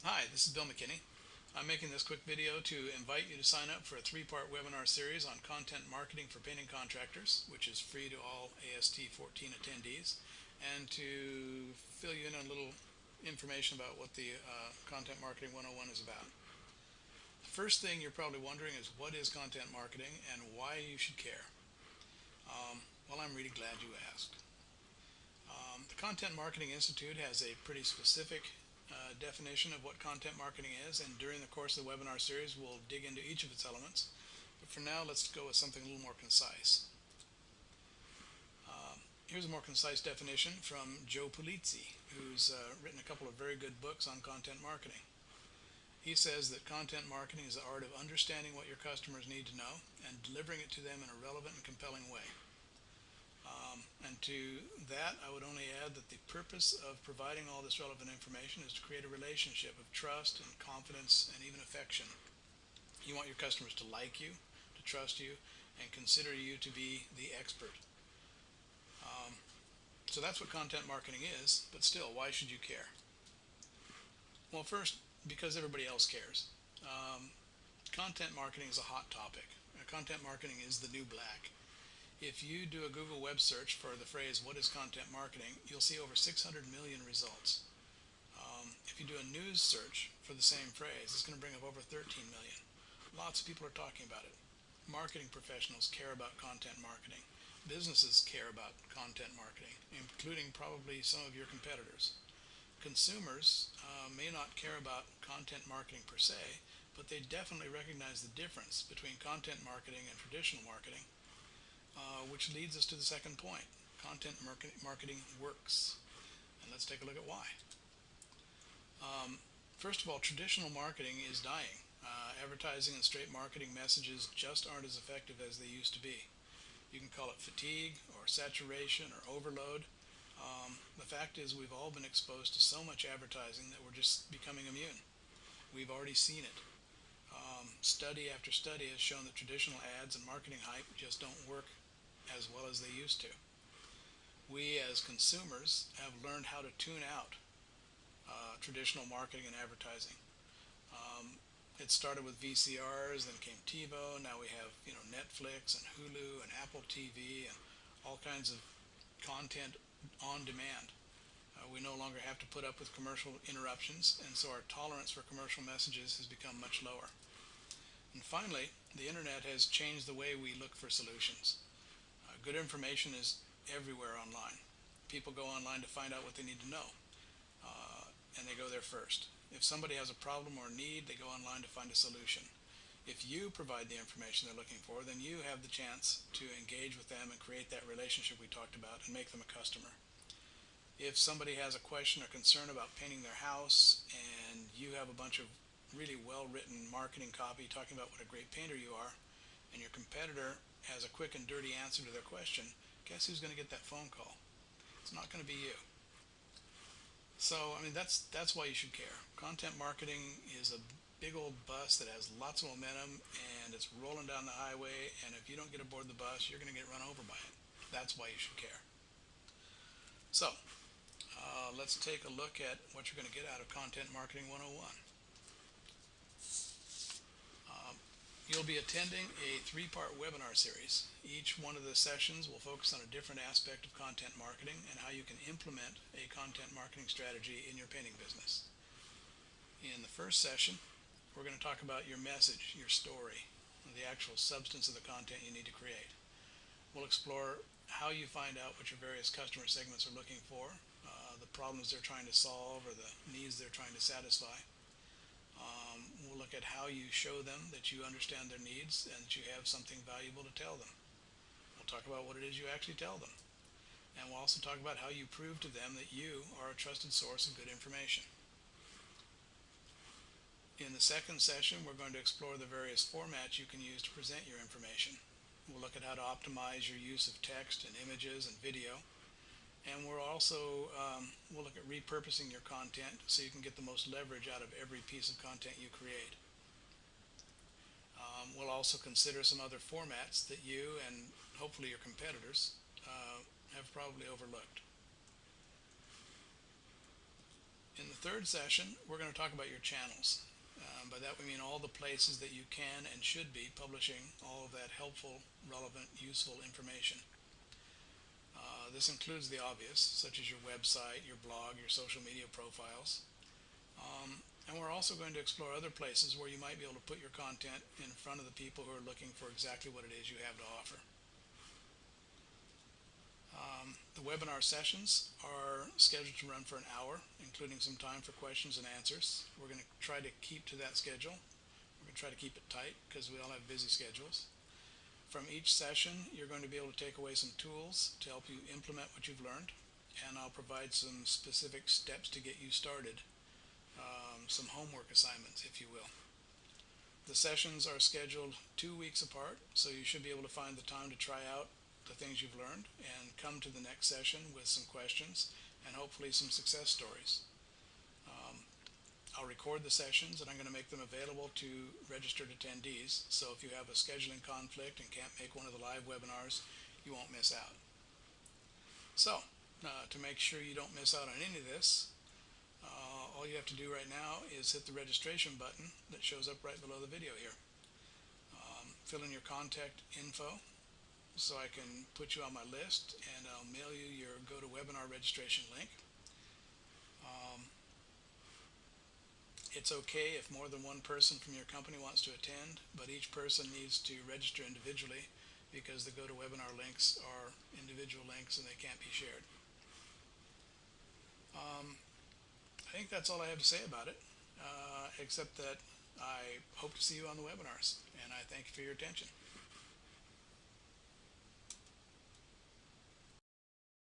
Hi, this is Bill McKinney. I'm making this quick video to invite you to sign up for a three-part webinar series on content marketing for painting contractors, which is free to all AST 14 attendees, and to fill you in on a little information about what the Content Marketing 101 is about. The first thing you're probably wondering is what is content marketing and why you should care. Well, I'm really glad you asked. The Content Marketing Institute has a pretty specific definition of what content marketing is, and during the course of the webinar series we'll dig into each of its elements. But for now, let's go with something a little more concise. Here's a more concise definition from Joe Pulizzi, who's written a couple of very good books on content marketing. He says that content marketing is the art of understanding what your customers need to know and delivering it to them in a relevant and compelling way. And to that, I would only add that the purpose of providing all this relevant information is to create a relationship of trust and confidence and even affection. You want your customers to like you, to trust you, and consider you to be the expert. So that's what content marketing is, but still, why should you care? Well, first, because everybody else cares. Content marketing is a hot topic. Content marketing is the new black. If you do a Google web search for the phrase "what is content marketing," you'll see over 600 million results. If you do a news search for the same phrase, it's going to bring up over 13 million. Lots of people are talking about it. Marketing professionals care about content marketing. Businesses care about content marketing, including probably some of your competitors. Consumers may not care about content marketing per se, but they definitely recognize the difference between content marketing and traditional marketing. Which leads us to the second point. Content marketing works. And let's take a look at why. First of all, traditional marketing is dying. Advertising and straight marketing messages just aren't as effective as they used to be. You can call it fatigue or saturation or overload. The fact is we've all been exposed to so much advertising that we're just becoming immune. We've already seen it. Study after study has shown that traditional ads and marketing hype just don't work as well as they used to. We as consumers have learned how to tune out traditional marketing and advertising. It started with VCRs, then came TiVo. Now we have Netflix and Hulu and Apple TV and all kinds of content on demand. We no longer have to put up with commercial interruptions, and so our tolerance for commercial messages has become much lower. And finally, the internet has changed the way we look for solutions. Good information is everywhere online. People go online to find out what they need to know, and they go there first. If somebody has a problem or a need, they go online to find a solution. If you provide the information they're looking for, then you have the chance to engage with them and create that relationship we talked about and make them a customer. If somebody has a question or concern about painting their house and you have a bunch of really well-written marketing copy talking about what a great painter you are, and your competitor has a quick and dirty answer to their question, guess who's going to get that phone call? It's not going to be you. So, that's why you should care. Content marketing is a big old bus that has lots of momentum and it's rolling down the highway, and if you don't get aboard the bus, you're going to get run over by it. That's why you should care. So, let's take a look at what you're going to get out of Content Marketing 101. You'll be attending a three-part webinar series. Each one of the sessions will focus on a different aspect of content marketing and how you can implement a content marketing strategy in your painting business. In the first session, we're going to talk about your message, your story, the actual substance of the content you need to create. We'll explore how you find out what your various customer segments are looking for, the problems they're trying to solve or the needs they're trying to satisfy. We'll look at how you show them that you understand their needs and that you have something valuable to tell them. We'll talk about what it is you actually tell them. And we'll also talk about how you prove to them that you are a trusted source of good information. In the second session, we're going to explore the various formats you can use to present your information. We'll look at how to optimize your use of text and images and video. And we'll look at repurposing your content so you can get the most leverage out of every piece of content you create. We'll also consider some other formats that you and hopefully your competitors have probably overlooked. In the third session, we're going to talk about your channels. By that we mean all the places that you can and should be publishing all of that helpful, relevant, useful information. This includes the obvious, such as your website, your blog, your social media profiles. And we're also going to explore other places where you might be able to put your content in front of the people who are looking for exactly what it is you have to offer. The webinar sessions are scheduled to run for an hour, including some time for questions and answers. We're going to try to keep to that schedule. We're going to try to keep it tight because we all have busy schedules. From each session, you're going to be able to take away some tools to help you implement what you've learned, and I'll provide some specific steps to get you started, some homework assignments, if you will. The sessions are scheduled 2 weeks apart, so you should be able to find the time to try out the things you've learned and come to the next session with some questions and hopefully some success stories. I'll record the sessions and I'm going to make them available to registered attendees, so if you have a scheduling conflict and can't make one of the live webinars, you won't miss out. So, to make sure you don't miss out on any of this, all you have to do right now is hit the registration button that shows up right below the video here. Fill in your contact info so I can put you on my list, and I'll mail you your GoToWebinar registration link. It's okay if more than one person from your company wants to attend, but each person needs to register individually because the GoToWebinar links are individual links and they can't be shared. I think that's all I have to say about it, except that I hope to see you on the webinars, and I thank you for your attention.